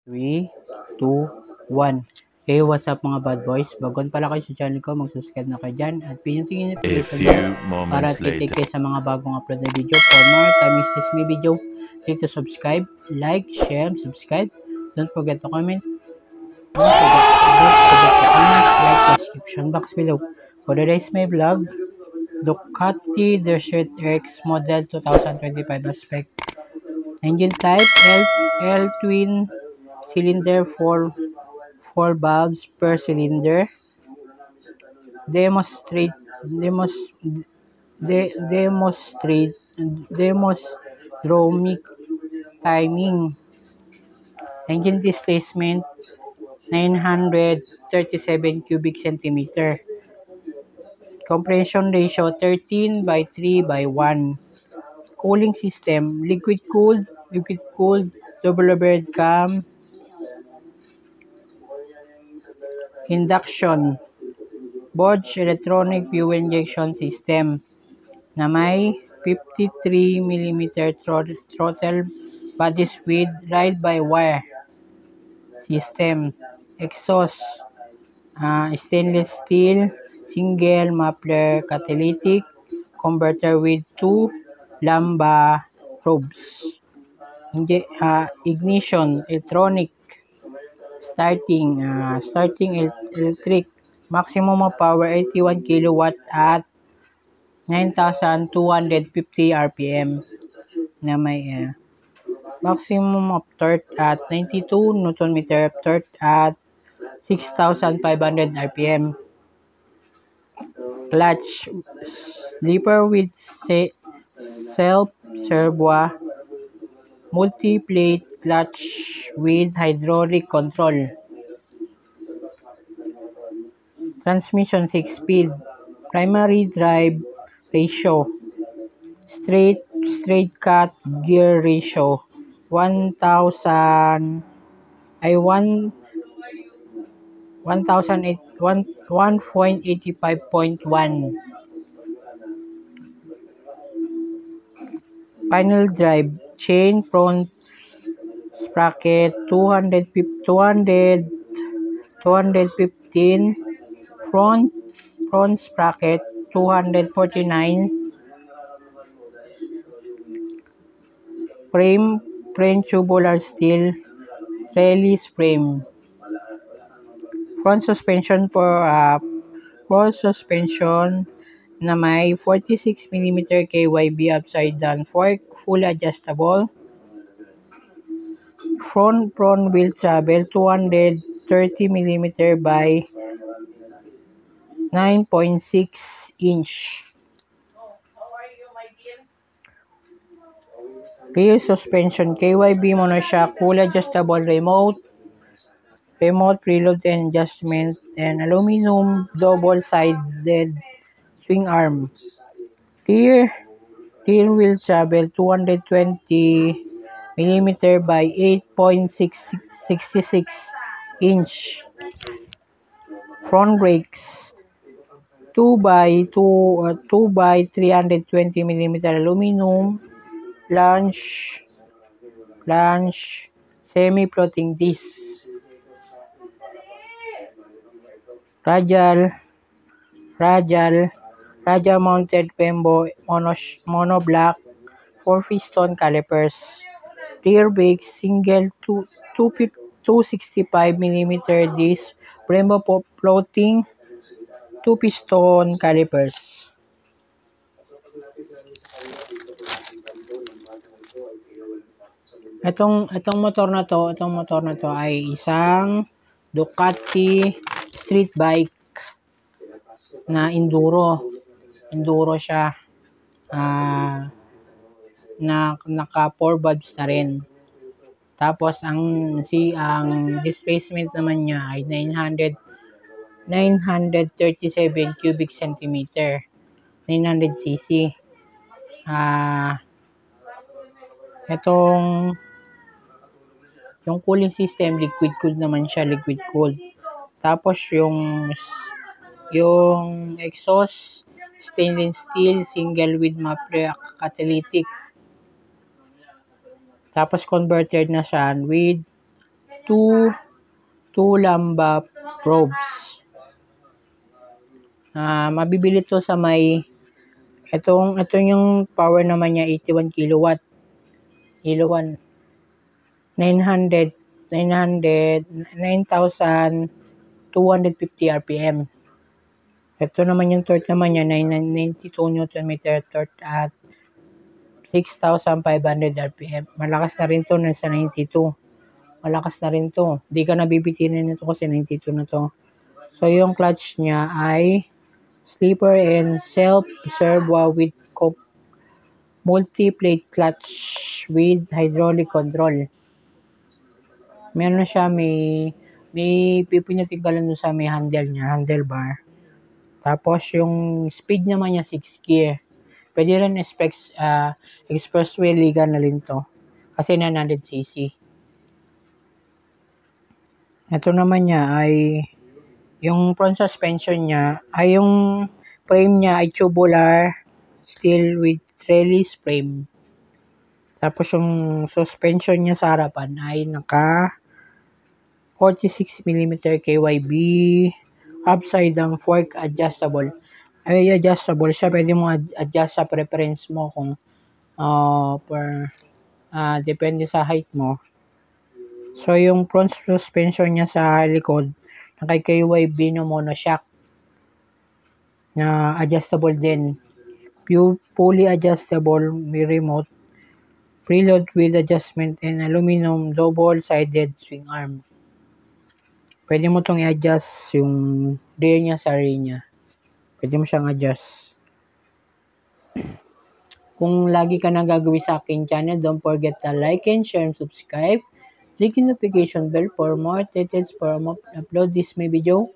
3, 2, 1. Hey, what's up mga bad boys? Bagon pala kayo sa channel ko, mag-subscribe na kayo dyan at pinutingin yung notification para titik kayo sa mga bagong upload na video. For more coming this video, click to subscribe, like, share, subscribe. Don't forget to comment. Don't forget to comment, like the description box below. For today's my vlog, Ducati Desert X Model 2025 aspect. Engine type L twin cylinder, 4 valves per cylinder. Demostromic timing. Engine displacement 937 cubic centimeter. Compression ratio 13/3/1. Cooling system liquid cooled, double overhead cam. Induction Bosch electronic fuel injection system na may 53mm throttle bodies with ride-by-wire system. Exhaust stainless steel single muffler catalytic converter with 2 lambda probes. Ignition electronic. Starting electric. Maximum of power 81 kW at 9,250 RPM na may maximum of torque at 92 Nm, torque at 6,500 RPM. Clutch lever with self-servo, multi-plate clutch with hydraulic control. Transmission 6-speed. Primary drive ratio. Straight cut gear ratio 1.85.1. Final drive chain front sprocket 215. Front sprocket 249. Frame tubular steel trellis frame. Front suspension na may 46mm KYB upside down fork, full adjustable. Front wheel travel 230mm by 9.6 inch. Rear suspension KYB monoshock, full adjustable remote preload and adjustment, and aluminum double-sided swing arm. Rear wheel travel 220mm by 8.66 inch. Front brakes 2x320mm aluminum flange semi-floating disc. Radial mounted Pembo monoblock 4-piston calipers. Rear brakes single 265mm disc Brembo floating 2-piston calipers. Itong motor na to ay isang Ducati street bike na enduro siya, na naka 4 valves na rin. Tapos ang displacement naman niya ay 937 cubic centimeter, 900 cc. Yung cooling system liquid cooled naman siya, liquid cooled. Tapos yung exhaust stainless steel single with muffler catalytic. Tapos converted na siya with two lambda probes. Mabibili to sa may ito yung power naman niya 81 kilowatt. 9,250 RPM. Ito naman yung torque naman niya 92 Newton meter torque at 6,500 RPM. Malakas na rin to nasa 92. Malakas na rin to. Hindi ka nabibitinin nito kasi 92 na to. So yung clutch niya ay slipper and self-serve with multi-plate clutch with hydraulic control. Meron na siya, may pipinutin ka lang sa may handlebar. Tapos yung speed naman niya 6 gear. Pwede rin expressway legal na rin to. Kasi 900cc. Ito naman niya ay yung front suspension niya ay yung frame niya ay tubular steel with trellis frame. Tapos yung suspension niya sa harapan ay naka 46mm KYB upside down fork adjustable. Ay adjustable siya, pwede mo adjust sa preference mo kung depende sa height mo. So yung front suspension niya sa likod naka KYB no monoshock na adjustable din. Fully adjustable, may remote, preload with adjustment and aluminum double-sided swing arm. Pwede mo itong i-adjust yung rear niya sa rear niya. Pwede mo siyang adjust. Kung lagi ka nang gagawin sa aking channel, don't forget to like and share and subscribe. Click the notification bell for more details for upload this my video.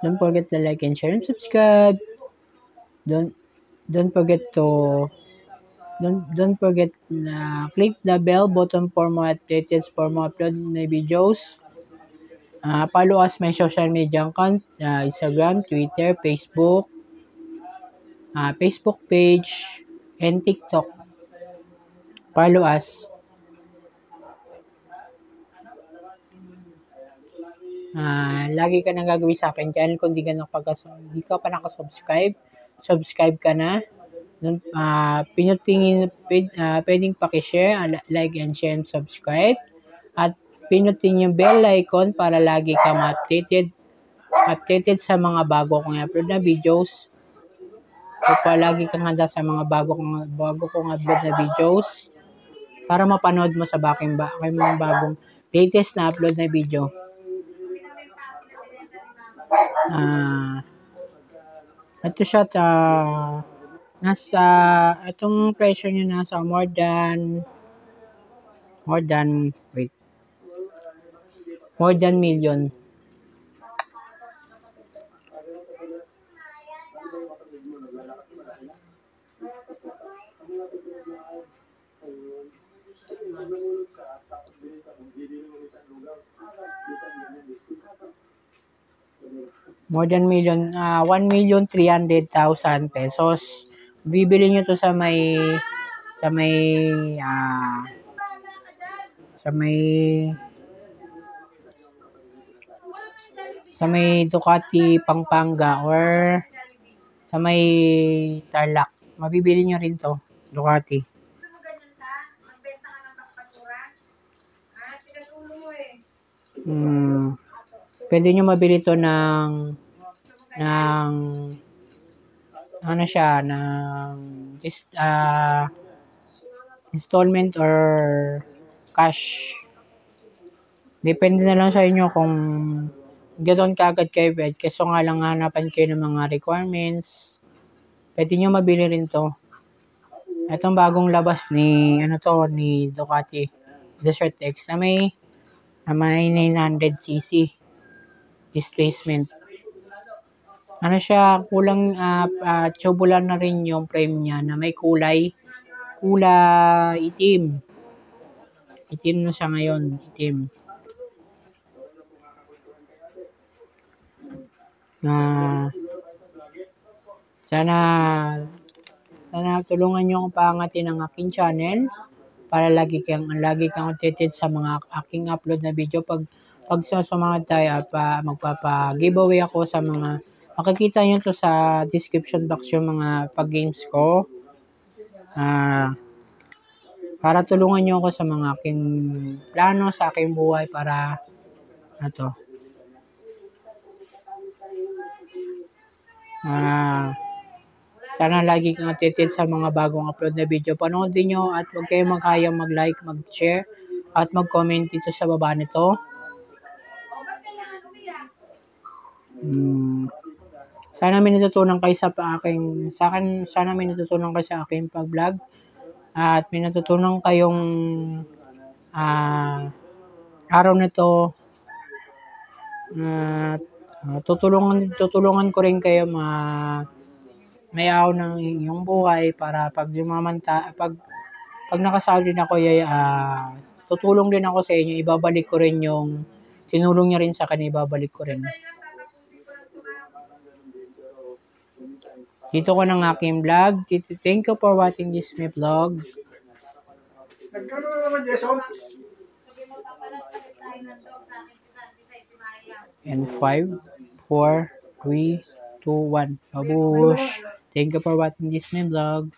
Don't forget to like and share and subscribe. Don't forget to click the bell button for more updates for more upload my videos. Follow us my social media account, Instagram, Twitter, Facebook page, and TikTok. Follow us. Lagi ka nang gagawin sa akin channel kung di ka pa nakasubscribe. Subscribe ka na. Pwedeng pakishare, like and share and subscribe. At pinutin yung bell icon para lagi ka updated sa mga bago kong upload na videos. O palagi kang handa sa mga bago kong upload na videos para mapanood mo sa mga bagong latest na upload na video. Ito siya itong presyo niya nasa more than million. More than million, 1,300,000 pesos. Bibili nyo to sa may Ducati Pampanga or sa may Tarlac. Mabibili nyo rin to, Ducati. Pwede nyo mabili to ng installment or cash. Depende na lang sa inyo kung ganoon kaagad kayo. Kasi nga lang hanapan kayo ng mga requirements. Pwede nyo mabili rin to. Itong bagong labas ni Ducati Desert X na may 900cc displacement. Siya, kulang tubular na rin yung frame niya na may kulay itim. Itim na siya ngayon, itim. Sana tulungan niyo akong paangatin ang aking channel para lagi kang updated sa mga aking upload na video. Pag sumunod tayo at magpapa-giveaway ako sa mga, makikita nyo to sa description box yung mga pag-games ko. Para tulungan nyo ako sa mga aking plano, sa aking buhay para sana lagi kang updated sa mga bagong upload na video. Panoodin nyo at huwag kayong maghayang mag-like, mag-share at mag-comment dito sa baba nito. Sana may natutunan kayo sana may natutunan kayo sa aking pag-vlog at may natutunan kayong araw na to. Tutulungan ko rin kayo mayaw ng inyong buhay para pag nakasahod din ako, tutulong din ako sa inyo, ibabalik ko rin yung tinulong niya rin sa akin, ibabalik ko rin. Dito ko ng aking vlog. Thank you for watching this my vlog. And 5, 4, 3, 2, 1. Babush. Thank you for watching this my vlog.